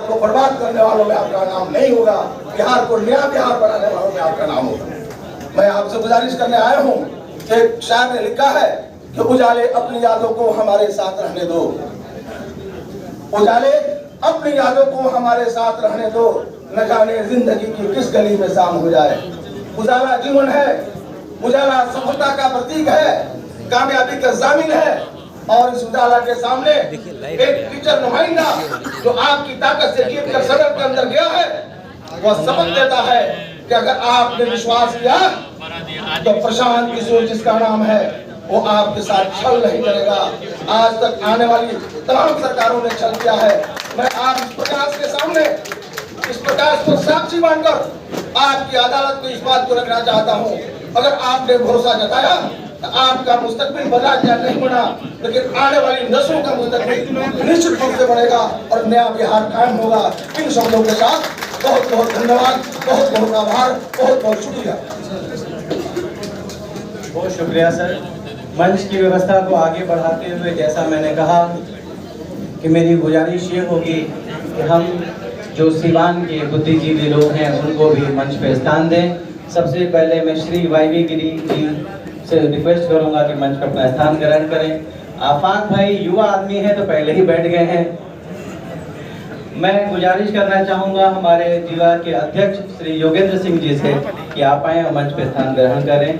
को बर्बाद करने वालों में आपका नाम नहीं होगा, बिहार को नया बिहार बनाने वालों में आपका नाम होगा। मैं आपसे गुजारिश करने आया हूँ कि शायर ने लिखा है कि उजाले अपनी यादों को हमारे साथ रहने दो, उजाले अपनी यादों को हमारे साथ रहने दो, न जाने जिंदगी की किस गली में शाम हो जाए। उजाला जीवन है, उजाला सफलता का प्रतीक है, कामयाबी का जामिन है। और इस उजाला के सामने एक टीचर नुमाइंदा जो आपकी ताकत से जीत कर सदर के अंदर गया है, वह सबक देता है कि अगर आपने विश्वास किया तो प्रशांत किशोर जिसका नाम है वो आपके साथ छल नहीं करेगा। आज तक आने वाली तमाम सरकारों ने छल किया है। मैं आप इस प्रकाश के सामने, इस प्रकाश को साक्षी मानकर आपकी अदालत में इस बात को रखना चाहता हूँ, अगर आपने भरोसा जताया तो आपका मुस्तकबिल बना या नहीं बना, लेकिन आने वाली नस्लों का मुस्तकबिल निश्चित रूप से बनेगा और नया बिहार कायम होगा। इन शब्दों के साथ बहुत बहुत धन्यवाद, बहुत बहुत आभार, बहुत बहुत शुक्रिया। बहुत शुक्रिया सर। मंच की व्यवस्था को आगे बढ़ाते हुए जैसा मैंने कहा कि मेरी गुजारिश ये होगी कि हम जो सीवान के बुद्धिजीवी लोग हैं उनको भी मंच पे स्थान दें। सबसे पहले मैं श्री वाईवी गिरी जी से रिक्वेस्ट करूंगा कि मंच पर अपना स्थान ग्रहण करें। आफाक भाई युवा आदमी है तो पहले ही बैठ गए हैं। मैं गुजारिश करना चाहूंगा हमारे जिला के अध्यक्ष श्री योगेंद्र सिंह जी से कि आप आए और मंच पे स्थान ग्रहण करें।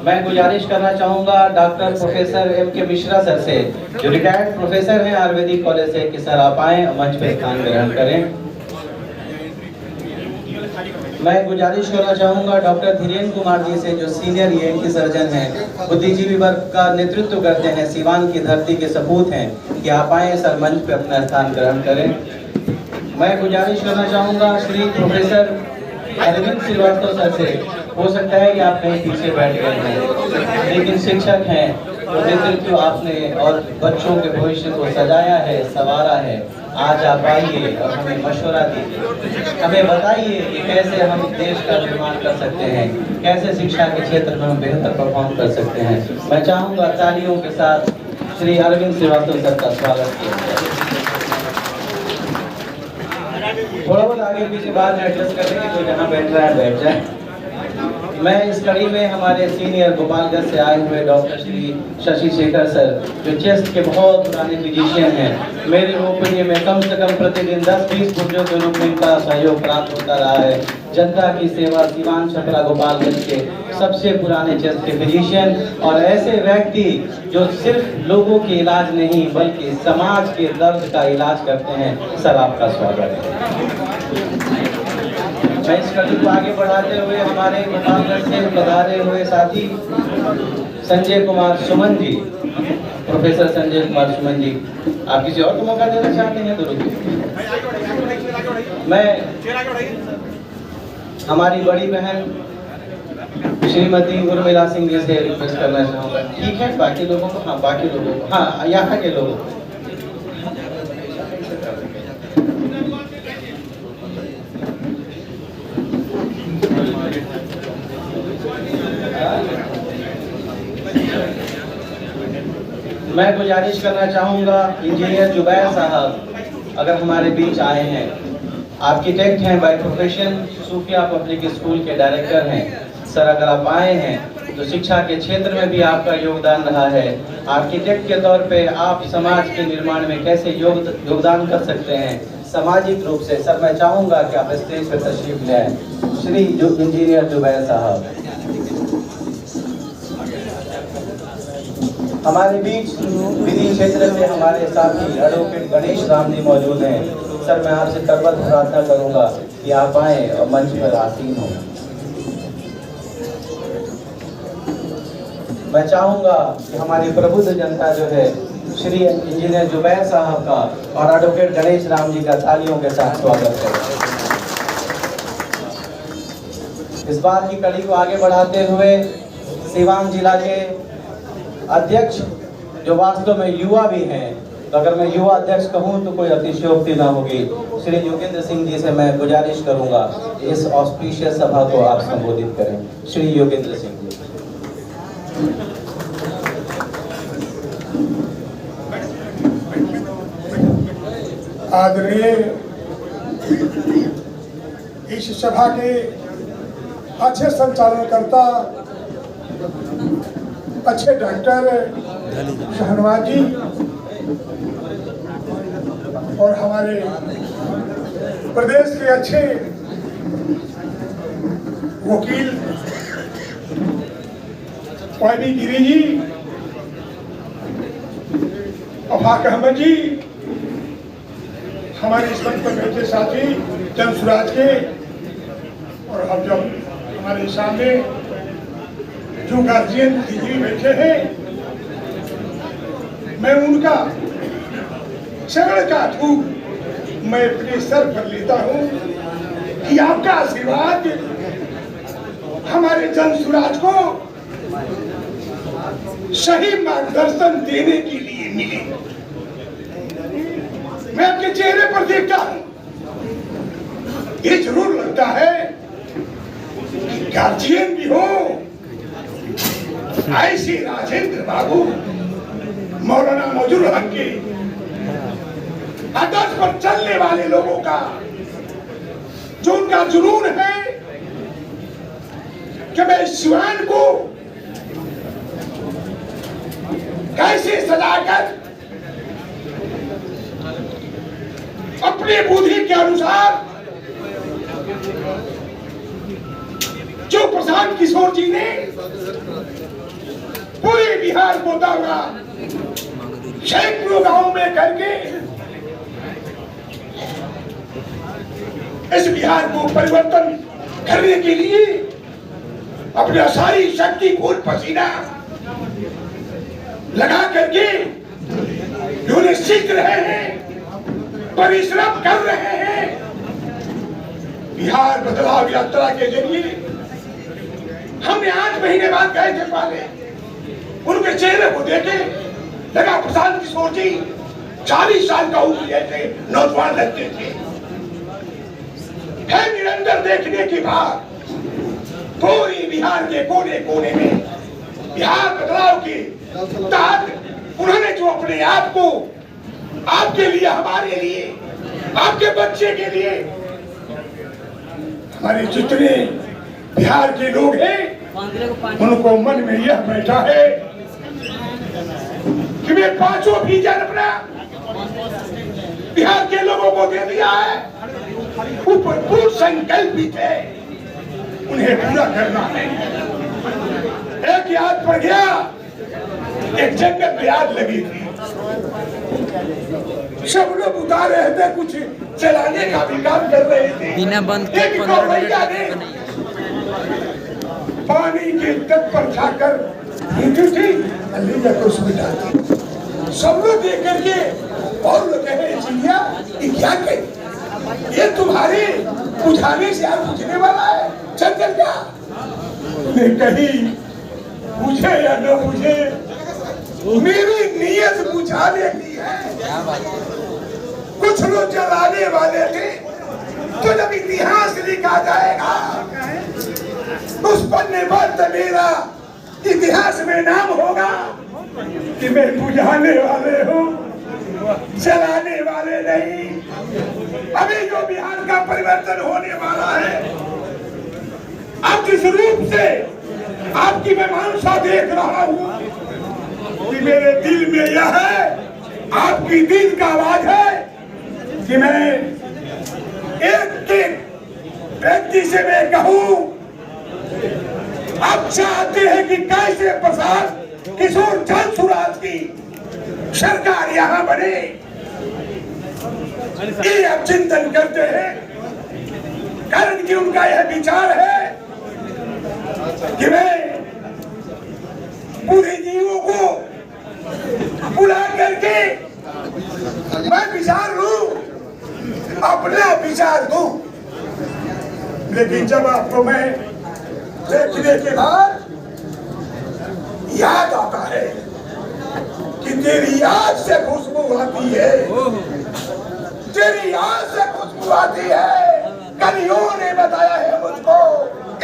मैं गुजारिश करना चाहूंगा doctor professor M.K. Mishra sir से, जो रिटायर्ड प्रोफेसर हैं आयुर्वेदिक कॉलेज से, कि सर आप आए और मंच पे स्थान ग्रहण करें। मैं गुजारिश करना चाहूंगा डॉक्टर धीरेन्द्र कुमार जी से, जो सीनियर ENT सर्जन हैं, बुद्धिजीवी वर्ग का नेतृत्व करते हैं, सीवान की धरती के सपूत हैं, कि आप आए सर मंच पे अपना स्थान ग्रहण करें। मैं गुजारिश करना चाहूंगा श्री प्रोफेसर अरविंद श्रीवास्तव सर से, हो सकता है कि आप कहीं पीछे बैठ गए हैं, लेकिन शिक्षक हैं, तो नेतृत्व आपने और बच्चों के भविष्य को सजाया है, संवारा है। आज आप आइए और हमें मशवरा दीजिए, हमें बताइए कि कैसे हम देश का निर्माण कर सकते हैं, कैसे शिक्षा के क्षेत्र में हम बेहतर परफॉर्म कर सकते हैं। मैं चाहूँगा तालियों के साथ श्री अरविंद श्रीवास्तव सर का स्वागत किया जाए। थोड़ा बहुत आगे पीछे बाद में एडजस्ट कर लेंगे, तो जहाँ बैठ रहा है बैठ जाए। मैं इस कड़ी में हमारे सीनियर गोपालगंज से आए हुए डॉक्टर श्री शशि शेखर सर, जो चेस्ट के बहुत पुराने फिजिशियन हैं, मेरे ओपिनियन में कम से कम प्रतिदिन 10-20 पुर्जों के रूप में इनका सहयोग प्राप्त होता रहा है। जनता की सेवा, सीवान छपरा गोपालगंज के सबसे पुराने चेस्ट के फिजिशियन, और ऐसे व्यक्ति जो सिर्फ लोगों के इलाज नहीं बल्कि समाज के दर्द का इलाज करते हैं। सर आपका स्वागत है। मैं इस कड़ी को आगे बढ़ाते हुए हमारे गोपालगंज से पधारे हुए साथी संजय कुमार सुमन जी, प्रोफेसर संजय कुमार सुमन जी, आप किसी और को मौका देना चाहते हैं तो रुकिए। मैं हमारी बड़ी बहन श्रीमती उर्मिला सिंह जी से रिक्वेस्ट करना चाहूँगा। ठीक है, बाकी लोगों को, हाँ बाकी लोगों को, हाँ यहाँ के लोगों को। मैं गुजारिश करना चाहूँगा इंजीनियर जुबैर साहब, अगर हमारे बीच आए हैं, आर्किटेक्ट हैं by profession, Sufia public school के डायरेक्टर हैं। सर अगर आप आए हैं तो शिक्षा के क्षेत्र में भी आपका योगदान रहा है। आर्किटेक्ट के तौर पे आप समाज के निर्माण में कैसे योगदान कर सकते हैं सामाजिक रूप से। सर मैं चाहूँगा कि आप स्टेज पर तशरीफ ले आए। श्री इंजीनियर जुबैर साहब हमारे बीच विधि क्षेत्र से हमारे साथी एडवोकेट गणेश राम जी मौजूद हैं। सर मैं आपसे करबद्ध प्रार्थना करूंगा कि आप आए और मंच पर आसीन हों। मैं चाहूंगा कि हमारी प्रबुद्ध जनता जो है श्री इंजीनियर जुबैर साहब का और एडवोकेट गणेश राम जी का तालियों के साथ स्वागत करें। इस बात की कड़ी को आगे बढ़ाते हुए सीवान जिला के अध्यक्ष जो वास्तव में युवा भी हैं, तो अगर मैं युवा अध्यक्ष कहूं तो कोई अतिशयोक्ति ना होगी, श्री योगेंद्र सिंह जी से मैं गुजारिश करूंगा इस ऑस्पिशियस सभा को आप संबोधित करें। श्री योगेंद्र सिंह जी। आदरणीय इस सभा के अच्छे संचालनकर्ता, अच्छे डॉक्टर शहनवाज जी और हमारे प्रदेश के अच्छे वकील वाइबी गिरी जी, अफाक अहमद जी, हमारे इस मंच पर बैठे साथी जन सुराज के, और अब जब हमारे सामने जो गार्जियन बुद्धिजीवी बैठे हैं, मैं उनका शरण का धूप मैं अपने सर पर लेता हूं कि आपका आशीर्वाद हमारे जन सुराज को सही मार्गदर्शन देने के लिए मिले। मैं आपके चेहरे पर देखता हूं, ये जरूर लगता है कि गार्जियन भी हो, ऐसे राजेंद्र बाबू मौलाना मौजूद हक के आदर्श पर चलने वाले लोगों का जो उनका जुनून है कि मैं सिवान को कैसे सजाकर अपने बुद्धि के अनुसार जो प्रशांत किशोर जी ने पूरे बिहार को दौरा, सैकड़ों गांव में करके इस बिहार को परिवर्तन करने के लिए अपना सारी शक्ति खून पसीना लगा करके जो सीख रहे हैं, परिश्रम कर रहे हैं। बिहार बदलाव यात्रा के जरिए हमने 8 महीने बाद गए थे पहले, उनके चेहरे को देखे लगा प्रशांत किशोर जी 40 साल का उम्र जैसे नौजवान लगते थे। है निरंतर देखने के बाद पूरी बिहार के कोने कोने में बिहार बदलाव के तहत उन्होंने जो अपने आप को आपके लिए, हमारे लिए, आपके बच्चे के लिए, हमारे जितने बिहार के लोग हैं उनको मन में यह बैठा है कि वे 5 विजन अपना बिहार के लोगों को दे दिया है, ऊपर पूर्ण संकल्पित है उन्हें पूरा करना है। एक याद पड़ गया, एक जंगल में आग लगी थी, सब लोग उतार रहे थे, कुछ चलाने का भी काम कर रहे थे। बिना बंद के एक कौवैया ने पानी के तट पर जाकर नीचे थी, अल्ली को उसमें डालती। सब लोग देख करके और लोग कहे चिड़िया ये क्या कहे, ये तुम्हारे बुझाने से आग बुझने वाला है, जंगल का नहीं, कहीं बुझे या न बुझे मेरी नीयत बुझाने की है। कुछ लोग जलाने वाले थे, तो जब इतिहास लिखा जाएगा उस पन्ने पर तो मेरा इतिहास में नाम होगा कि मैं बुझाने वाले हूँ, जलाने वाले नहीं। अभी जो बिहार का परिवर्तन होने वाला है, अब जिस रूप से आपकी मैं मानसा देख रहा हूँ कि मेरे दिल में यह है, आपकी दिल का आवाज है कि मैं एक व्यक्ति से मैं कहूँ, आप चाहते हैं कि कैसे प्रशांत किशोर जन सुराज की सरकार यहाँ बने, ये आप चिंतन करते हैं। कारण कि उनका यह विचार है कि मैं बुद्धिजीवियों को बुला करके मैं विचार लूं, अपना विचार दूं। लेकिन जब आपको मैं देखने के बाद याद आता है कि तेरी याद से खुशबू आती है, तेरी याद से खुशबू आती है। कलियों ने बताया है मुझको,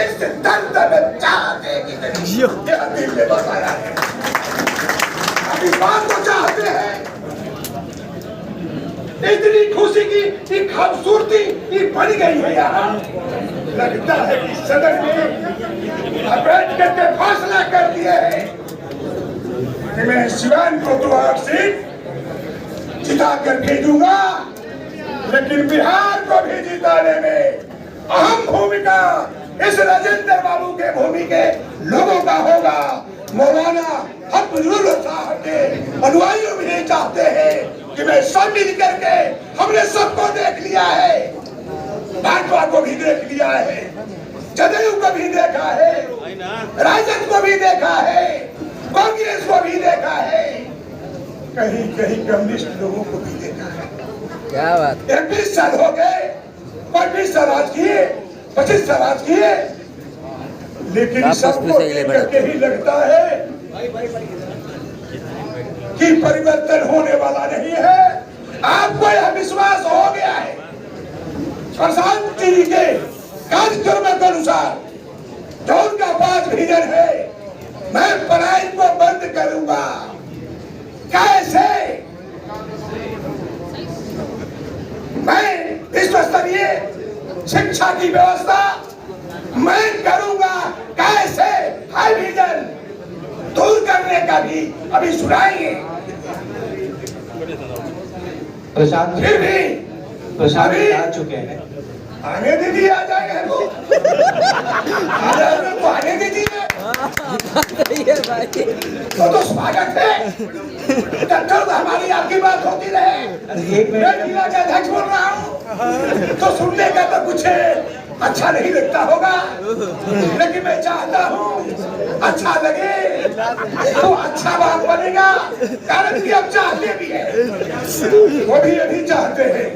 इस दर्द में चाहते कि दिल ने बताया है। अब इस बात को चाहते हैं, इतनी खुशी की, खूबसूरती, बन गई है यहाँ। लगता है कि सदन में अम्बेडकर के फैसला कर दिए है कि मैं शिवान को तो आप सीट जिता कर भेजूंगा, लेकिन बिहार को भी जिताने में अहम भूमिका इस राजेंद्र बाबू के भूमि के लोगों का होगा। मौलाना अब्दुल साहब के अनुयायी भी नहीं चाहते हैं कि मैं सब मिल करके, हमने सबको देख लिया है, भाजपा को भी देख लिया है, जदयू को भी देखा है, राजद को भी देखा है, कांग्रेस को भी देखा है, कहीं कहीं कम्युनिस्ट लोगों को भी देखा है। क्या बात, 21 साल हो गए, 25 साल राज किए, 25 साल राज किए, लेकिन सबको देख करके ही लगता है कि परिवर्तन होने वाला नहीं है। आपको यह विश्वास हो गया है प्रशांत जी के कार्यक्रम के अनुसार जो उनका 5 विजन है, मैं पढ़ाई को बंद करूंगा। कैसे? मैं विश्व स्तरीय शिक्षा की व्यवस्था मैं करूंगा। कैसे? हाई विजन दूर करने का भी अभी सुनाएंगे। प्रशांत फिर भी अभी आ चुके हैं। आने दीजिए, आ जाएगा तो आने दीजिए। तो स्वागत है, तो हमारी आपकी बात होती रहे। मैं जिला का अध्यक्ष बोल रहा हूँ तो सुनने का तो कुछ अच्छा नहीं लगता होगा, लेकिन मैं चाहता हूँ अच्छा लगे तो अच्छा बात बनेगा। कारण कि अब चाहते भी है, वो भी अभी चाहते हैं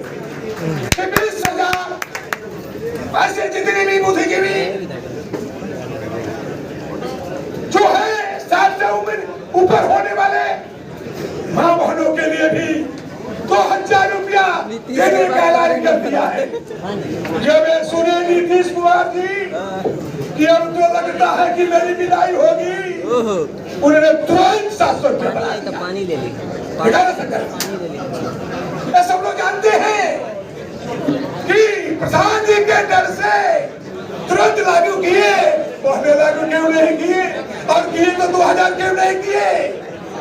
कि 20,000 ऐसे जितनी भी बुद्धिजीवी जो है 60 से ऊपर होने वाले माँ बहनों के लिए भी 2,000 रुपया देने का ऐलान कर दिया है। जब मैं सुने नीतीश कुमार जी कि अब तो लगता है कि मेरी विदाई होगी, उन्होंने तुरंत 700 रुपया बढ़ा दिया। पानी ले ली, ये सब लोग जानते हैं कि प्रधान जी के डर से तुरंत लागू किए, पहले लागू क्यों नहीं किए, और किए तो 2000 क्यों नहीं किए,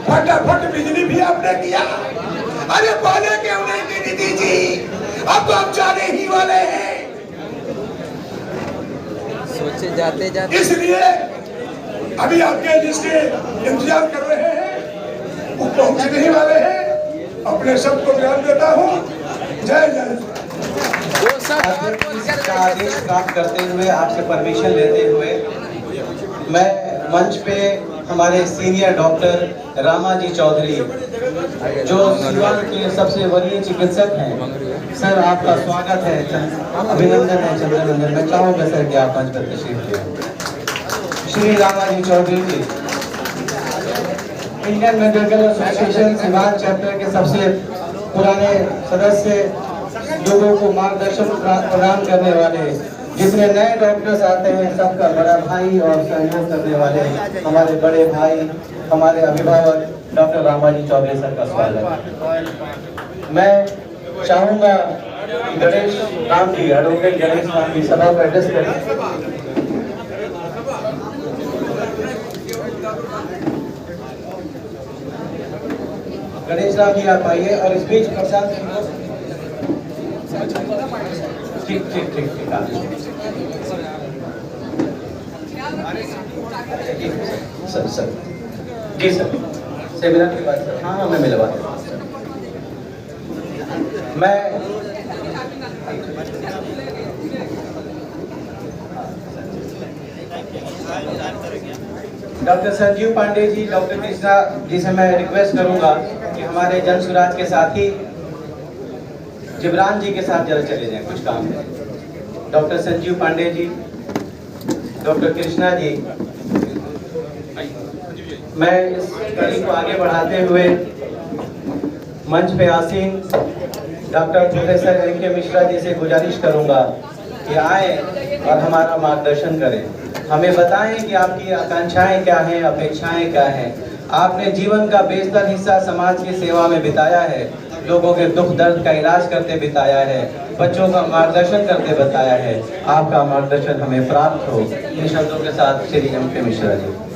फटाफट बिजली भी आपने किया। अरे पहले क्यों नहीं की नीति जी? अब तो आप जाने ही वाले हैं। सोचे जाते जाते, इसलिए अभी आपके जिसके इंतजार कर रहे हैं वो पहुंचने ही वाले हैं। अपने सबको ध्यान देता हूँ। जय जय। वो सब का आदेश प्राप्त करते हुए, आपसे परमिशन लेते हुए, मैं मंच पे हमारे सीनियर डॉक्टर रामाजी चौधरी जो सिवान के सबसे वरीय चिकित्सक हैं, सर आपका स्वागत है, अभिनंदन है, चंद्रनंदन। मैं चाहूँगा सर कि आप मंच पर तशरीफ लें। Shri Ramaji Chaudhary ji Indian Medical Association Siwan chapter के सबसे पुराने सदस्य, लोगों को मार्गदर्शन प्रदान करने वाले, जितने नए डॉक्टर्स आते हैं सबका बड़ा भाई और सहयोग करने वाले हमारे बड़े भाई, हमारे अभिभावक डॉक्टर रामाजी चौधरी सर का स्वागत। मैं चाहूँगा गणेश राम जी, एडवोकेट गणेश राम जी सभा को एड्रेस करें। गणेश राम जी आप आइए, और इस बीच प्रशांत सिंह को ठीक ठीक ठीक ठीक सर सर जी सर सेमिनार के बाद सर, हाँ मैं मिलवा दूँ। मैं डॉक्टर संजीव पांडे जी, डॉक्टर कृष्णा जी से मैं रिक्वेस्ट करूंगा कि हमारे जन सुराज के साथी जिब्रान जी के साथ जरा चले जाएं, कुछ काम है। डॉक्टर संजीव पांडे जी, डॉक्टर कृष्णा जी, मैं इस कड़ी को आगे बढ़ाते हुए मंच पे आसीन डॉक्टर प्रोफेसर एम के मिश्रा जी से गुजारिश करूंगा कि आए और हमारा मार्गदर्शन करें, हमें बताएं कि आपकी आकांक्षाएं क्या हैं, अपेक्षाएं क्या हैं। आपने जीवन का बेशतर हिस्सा समाज की सेवा में बिताया है, लोगों के दुख दर्द का इलाज करते बिताया है, बच्चों का मार्गदर्शन करते बताया है। आपका मार्गदर्शन हमें प्राप्त हो। इन शब्दों के साथ श्री एम के मिश्रा जी।